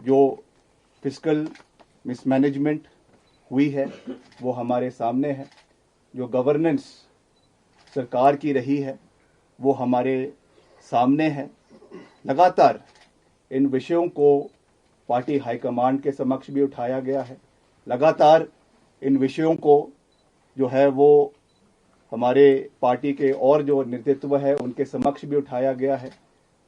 जो fiscal mismanagement हुई है वो हमारे सामने है, जो गवर्नेंस सरकार की रही है वो हमारे सामने है। लगातार इन विषयों को पार्टी हाईकमांड के समक्ष भी उठाया गया है, लगातार इन विषयों को जो है वो हमारे पार्टी के और जो नेतृत्व है उनके समक्ष भी उठाया गया है,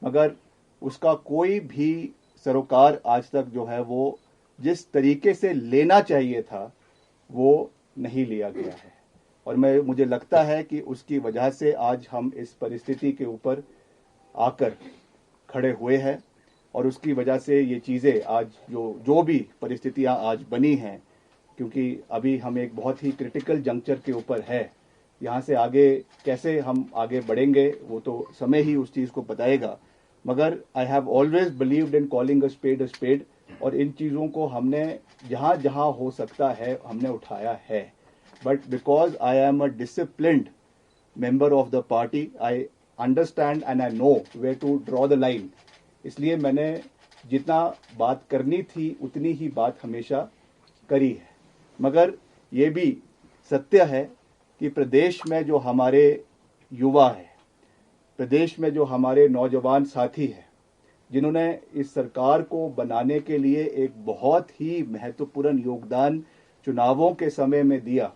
मगर उसका कोई भी सरोकार आज तक जो है वो जिस तरीके से लेना चाहिए था वो नहीं लिया गया है। और मुझे लगता है कि उसकी वजह से आज हम इस परिस्थिति के ऊपर आकर खड़े हुए हैं और उसकी वजह से ये चीज़ें आज जो भी परिस्थितियां आज बनी हैं, क्योंकि अभी हम एक बहुत ही क्रिटिकल जंक्चर के ऊपर है। यहाँ से आगे कैसे हम आगे बढ़ेंगे वो तो समय ही उस चीज़ को बताएगा, मगर I have always believed in calling a spade और इन चीज़ों को हमने जहाँ जहाँ हो सकता है हमने उठाया है। But because I am a disciplined member of the party, I understand and I know where to draw the line. इसलिए मैंने जितना बात करनी थी उतनी ही बात हमेशा करी है, मगर ये भी सत्य है कि प्रदेश में जो हमारे युवा है, प्रदेश में जो हमारे नौजवान साथी हैं, जिन्होंने इस सरकार को बनाने के लिए एक बहुत ही महत्वपूर्ण योगदान चुनावों के समय में दिया,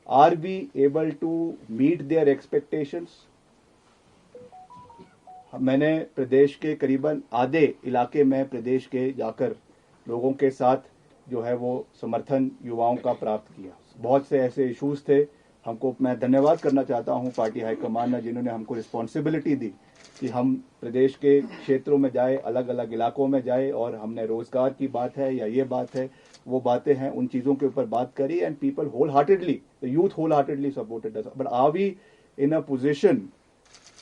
are we able to meet their expectations? मैंने प्रदेश के करीबन आधे इलाके में प्रदेश के जाकर लोगों के साथ जो है वो समर्थन युवाओं का प्राप्त किया। बहुत से ऐसे इश्यूज थे, हमको मैं धन्यवाद करना चाहता हूं पार्टी हाईकमान ने, जिन्होंने हमको रिस्पॉन्सिबिलिटी दी कि हम प्रदेश के क्षेत्रों में जाए, अलग अलग इलाकों में जाए और हमने रोजगार की बात है या ये बात है वो बातें हैं, उन चीज़ों के ऊपर बात करी and people whole heartedly, the youth whole heartedly supported us. But are we in a position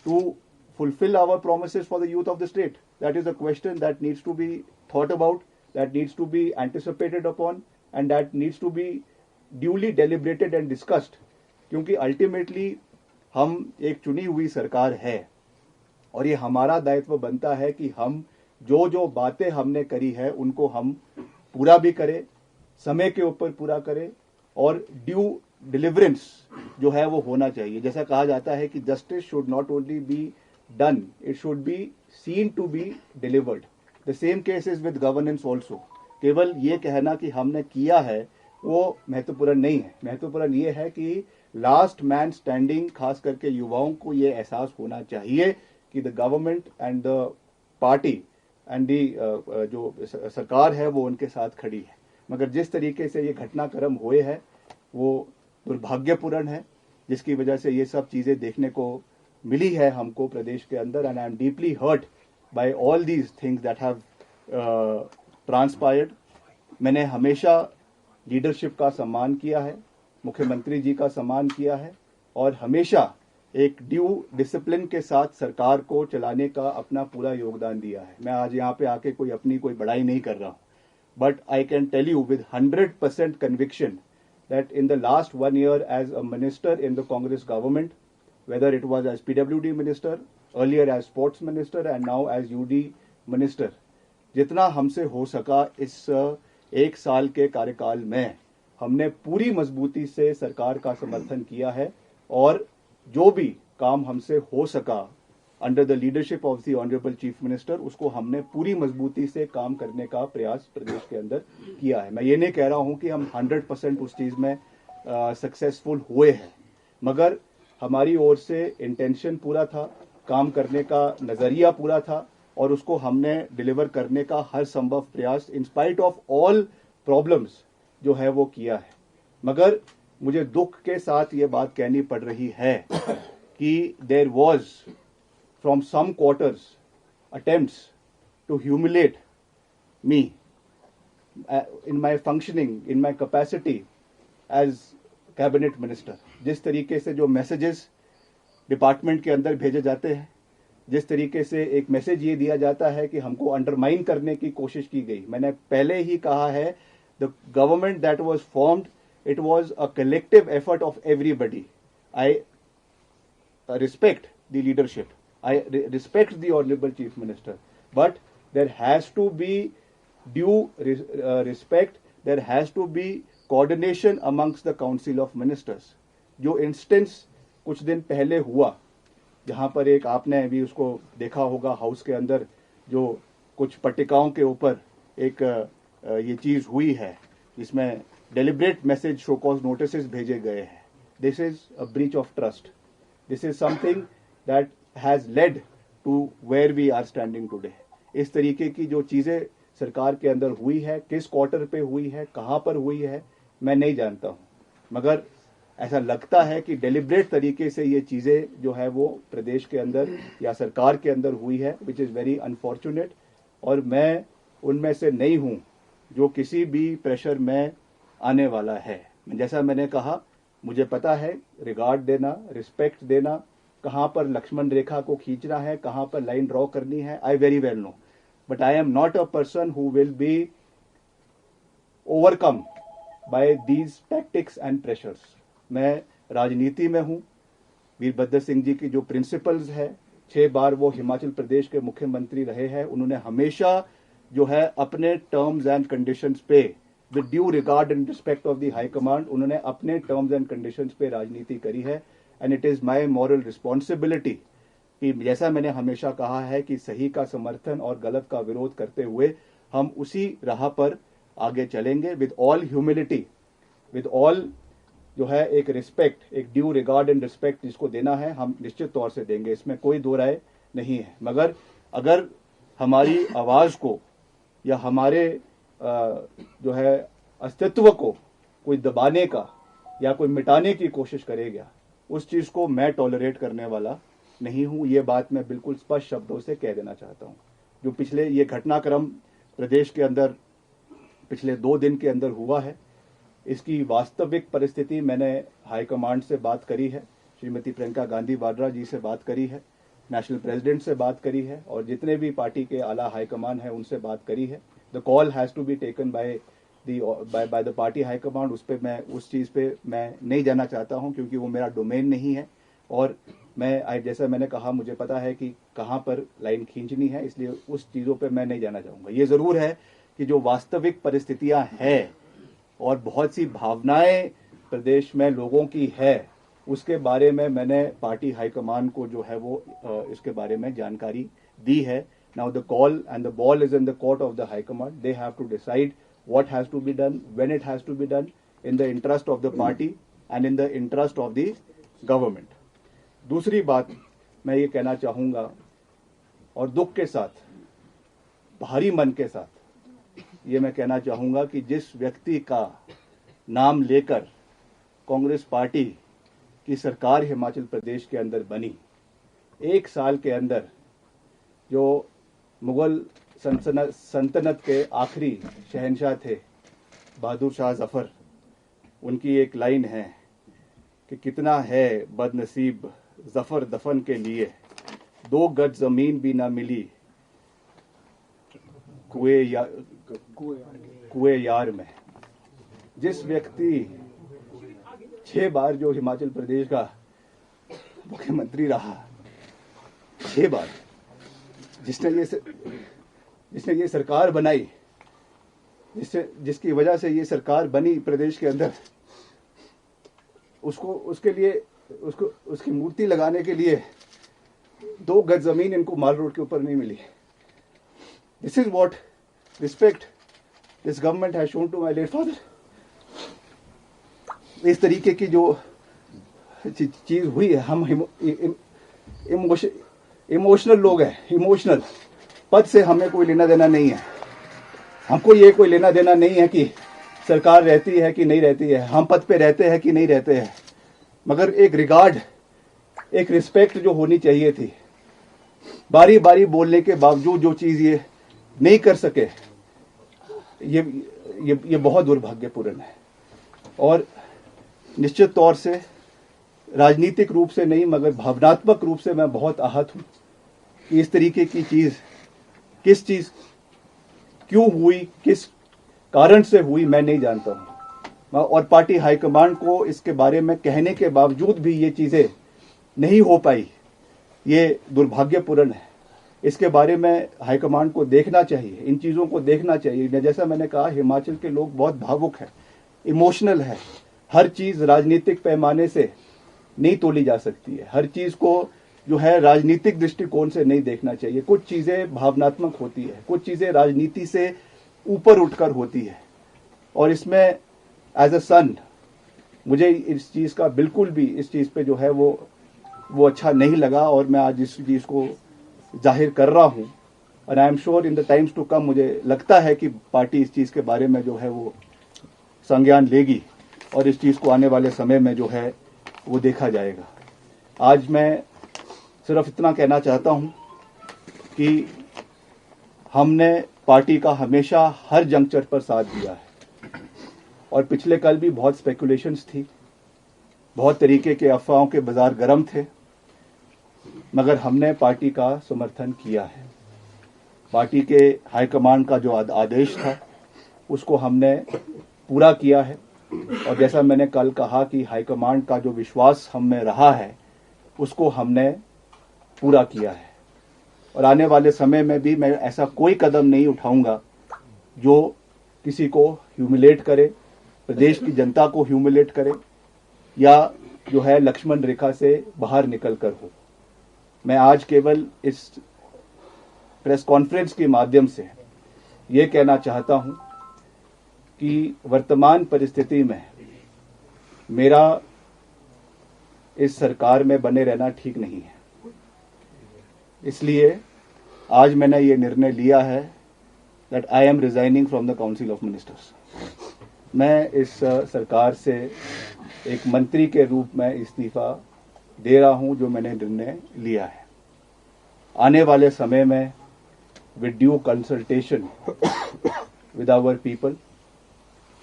to fulfill our promises for the youth of the state? That is a question that needs to be thought about, that needs to be anticipated upon and that needs to be duly deliberated and discussed, क्योंकि ultimately हम एक चुनी हुई सरकार है और ये हमारा दायित्व बनता है कि हम जो बातें हमने करी है उनको हम पूरा भी करें, समय के ऊपर पूरा करें और ड्यू डिलीवरेंस जो है वो होना चाहिए। जैसा कहा जाता है कि justice should not only be done, it should be seen to be delivered. The same case is with governance also. केवल ये कहना कि हमने किया है वो महत्वपूर्ण नहीं है, महत्वपूर्ण ये है कि लास्ट मैन स्टैंडिंग, खास करके युवाओं को ये एहसास होना चाहिए कि the government and the party and the जो सरकार है वो उनके साथ खड़ी है। मगर जिस तरीके से ये घटनाक्रम हुए हैं वो दुर्भाग्यपूर्ण है, जिसकी वजह से ये सब चीज़ें देखने को मिली है हमको प्रदेश के अंदर। And I am deeply hurt by all these things that have transpired. मैंने हमेशा लीडरशिप का सम्मान किया है, मुख्यमंत्री जी का सम्मान किया है और हमेशा एक ड्यू डिसिप्लिन के साथ सरकार को चलाने का अपना पूरा योगदान दिया है। मैं आज यहाँ पे आके कोई बड़ाई नहीं कर रहा हूँ, but I can tell you with 100% conviction that in the last 1 year as a minister in the Congress government, whether it was as PWD minister, earlier as sports minister and now as UD minister, जितना हमसे हो सका इस एक साल के कार्यकाल में हमने पूरी मजबूती से सरकार का समर्थन किया है और जो भी काम हमसे हो सका under the leadership of the honourable chief minister, उसको हमने पूरी मजबूती से काम करने का प्रयास प्रदेश के अंदर किया है। मैं ये नहीं कह रहा हूं कि हम 100% उस चीज़ में सक्सेसफुल हुए हैं, मगर हमारी ओर से इंटेंशन पूरा था, काम करने का नज़रिया पूरा था और उसको हमने डिलीवर करने का हर संभव प्रयास in spite of all problems जो है वो किया है। मगर मुझे दुख के साथ ये बात कहनी पड़ रही है कि there was from some quarters attempts to humiliate me in my functioning, in my capacity as cabinet minister। जिस तरीके से जो मैसेजेस डिपार्टमेंट के अंदर भेजे जाते हैं, जिस तरीके से एक मैसेज ये दिया जाता है कि हमको अंडरमाइन करने की कोशिश की गई। मैंने पहले ही कहा है, the government that was formed, it was a collective effort of everybody. I respect the leadership, I respect the Honorable Chief Minister, but there has to be due respect, there has to be coordination amongst the council of ministers. जो instance कुछ दिन पहले हुआ, जहां पर एक आपने भी उसको देखा होगा हाउस के अंदर, जो कुछ पट्टिकाओं के ऊपर एक ये चीज हुई है जिसमें deliberate message show cause notice भेजे गए हैं. This is a breach of trust. This is something that has led to where we are standing today. इस तरीके की जो चीजें सरकार के अंदर हुई है, किस क्वार्टर पे हुई है, कहां पर हुई है, मैं नहीं जानता हूं, मगर ऐसा लगता है कि डेलिब्रेट तरीके से ये चीजें जो है वो प्रदेश के अंदर या सरकार के अंदर हुई है, विच इज वेरी अनफॉर्चुनेट. और मैं उनमें से नहीं हूं जो किसी भी प्रेशर में आने वाला है. जैसा मैंने कहा, मुझे पता है रिगार्ड देना, रिस्पेक्ट देना, कहां पर लक्ष्मण रेखा को खींचना है, कहां पर लाइन ड्रॉ करनी है, I very well know. But I am not a person who will be overcome by these tactics and pressures. मैं राजनीति में हूं. वीरभद्र सिंह जी की जो प्रिंसिपल्स है, 6 बार वो हिमाचल प्रदेश के मुख्यमंत्री रहे हैं, उन्होंने हमेशा जो है अपने टर्म्स एंड कंडीशंस पे, with due regard and respect of the high command, उन्होंने अपने टर्म्स एंड कंडीशंस पे राजनीति करी है. And it is my moral responsibility कि जैसा मैंने हमेशा कहा है कि सही का समर्थन और गलत का विरोध करते हुए हम उसी राह पर आगे चलेंगे, with all humility, with all जो है एक रिस्पेक्ट, एक ड्यू रिगार्ड एंड रिस्पेक्ट जिसको देना है हम निश्चित तौर से देंगे, इसमें कोई दो राय नहीं है. मगर अगर हमारी आवाज को या हमारे जो है अस्तित्व को कोई दबाने का या कोई मिटाने की कोशिश करेगा, उस चीज को मैं टॉलरेट करने वाला नहीं हूं. ये बात मैं बिल्कुल स्पष्ट शब्दों से कह देना चाहता हूं. जो पिछले ये घटनाक्रम प्रदेश के अंदर पिछले 2 दिन के अंदर हुआ है, इसकी वास्तविक परिस्थिति मैंने हाईकमांड से बात करी है, श्रीमती प्रियंका गांधी वाड्रा जी से बात करी है, नेशनल प्रेसिडेंट से बात करी है, और जितने भी पार्टी के आला हाईकमान है उनसे बात करी है. The call has to be taken by the party high command. उस पर मैं उस चीज पे मैं नहीं जाना चाहता हूं, क्योंकि वो मेरा डोमेन नहीं है. और मैं जैसा मैंने कहा, मुझे पता है कि कहां पर लाइन खींचनी है, इसलिए उस चीजों पे मैं नहीं जाना चाहूंगा. ये जरूर है कि जो वास्तविक परिस्थितियां हैं और बहुत सी भावनाएं प्रदेश में लोगों की है, उसके बारे में मैंने पार्टी हाईकमान को जो है वो इसके बारे में जानकारी दी है. Now the call and the ball is in the court of the high command. They have to decide what has to be done, when it has to be done, in the interest of the party and in the interest of the government. दूसरी बात मैं ये कहना चाहूंगा, और दुख के साथ, भारी मन के साथ ये मैं कहना चाहूंगा कि जिस व्यक्ति का नाम लेकर कांग्रेस पार्टी की सरकार हिमाचल प्रदेश के अंदर बनी, 1 साल के अंदर जो मुगल सल्तनत के आखिरी शहंशाह थे बहादुर शाह जफर, उनकी एक लाइन है कि कितना है बदनसीब जफर दफन के लिए, 2 गज जमीन भी ना मिली कुएं यार में. जिस व्यक्ति 6 बार जो हिमाचल प्रदेश का मुख्यमंत्री रहा, 6 बार, जिसने ये सरकार बनाई, जिसकी वजह से ये सरकार बनी प्रदेश के अंदर, उसकी मूर्ति लगाने के लिए 2 गज जमीन इनको माल रोड के ऊपर नहीं मिली. This is what respect this government has shown to my late father. इस तरीके की जो चीज हुई है, हम इमोशनल लोग हैं. इमोशनल पद से हमें कोई लेना देना नहीं है. हमको ये कोई लेना देना नहीं है कि सरकार रहती है कि नहीं रहती है, हम पद पे रहते हैं कि नहीं रहते हैं. मगर एक रिगार्ड, एक रिस्पेक्ट जो होनी चाहिए थी, बारी बारी बोलने के बावजूद जो चीज ये नहीं कर सके, ये बहुत दुर्भाग्यपूर्ण है. और निश्चित तौर से राजनीतिक रूप से नहीं मगर भावनात्मक रूप से मैं बहुत आहत हूं कि इस तरीके की चीज, किस चीज क्यों हुई, किस कारण से हुई, मैं नहीं जानता हूं. और पार्टी हाईकमांड को इसके बारे में कहने के बावजूद भी ये चीजें नहीं हो पाई, ये दुर्भाग्यपूर्ण है. इसके बारे में हाईकमांड को देखना चाहिए, इन चीज़ों को देखना चाहिए। जैसा मैंने कहा, हिमाचल के लोग बहुत भावुक हैं, इमोशनल है। हर चीज़ राजनीतिक पैमाने से नहीं तोली जा सकती है, हर चीज़ को जो है राजनीतिक दृष्टिकोण से नहीं देखना चाहिए। कुछ चीज़ें भावनात्मक होती है, कुछ चीज़ें राजनीति से ऊपर उठकर होती है। और इसमें एज अ सन मुझे इस चीज़ का बिल्कुल भी, इस चीज़ पे जो है वो अच्छा नहीं लगा, और मैं आज इस चीज़ को जाहिर कर रहा हूँ। और I am sure in the times to come मुझे लगता है कि पार्टी इस चीज़ के बारे में जो है वो संज्ञान लेगी, और इस चीज़ को आने वाले समय में जो है वो देखा जाएगा। आज मैं सिर्फ इतना कहना चाहता हूँ कि हमने पार्टी का हमेशा हर जंक्चर पर साथ दिया है, और पिछले कल भी बहुत स्पेकुलेशंस थी, बहुत तरीके के अफवाहों के बाजार गर्म थे, मगर हमने पार्टी का समर्थन किया है। पार्टी के हाईकमांड का जो आदेश था उसको हमने पूरा किया है, और जैसा मैंने कल कहा कि हाईकमांड का जो विश्वास हम में रहा है उसको हमने पूरा किया है। और आने वाले समय में भी मैं ऐसा कोई कदम नहीं उठाऊंगा जो किसी को ह्यूमिलेट करे, प्रदेश की जनता को ह्यूमिलेट करे, या जो है लक्ष्मण रेखा से बाहर निकल कर हो। मैं आज केवल इस प्रेस कॉन्फ्रेंस के माध्यम से ये कहना चाहता हूं कि वर्तमान परिस्थिति में मेरा इस सरकार में बने रहना ठीक नहीं है। इसलिए आज मैंने ये निर्णय लिया है that I am resigning from the council of ministers. मैं इस सरकार से एक मंत्री के रूप में इस्तीफा दे रहा हूं, जो मैंने निर्णय लिया है। आने वाले समय में with due consultation with our people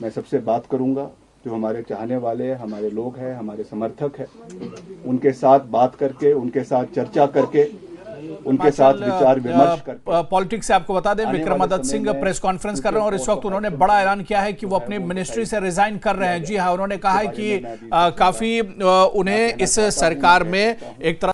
मैं सबसे बात करूंगा, जो हमारे चाहने वाले हैं, हमारे लोग हैं, हमारे समर्थक हैं, उनके साथ बात करके, उनके साथ चर्चा करके, उनके साथ विचार विमर्श करके। पॉलिटिक्स से आपको बता दें, विक्रमादित्य सिंह प्रेस कॉन्फ्रेंस कर रहे हैं, और इस वक्त उन्होंने बड़ा ऐलान किया है कि वो अपनी मिनिस्ट्री से रिजाइन कर रहे हैं। जी हाँ, उन्होंने कहा है कि काफी उन्हें इस सरकार में एक तरह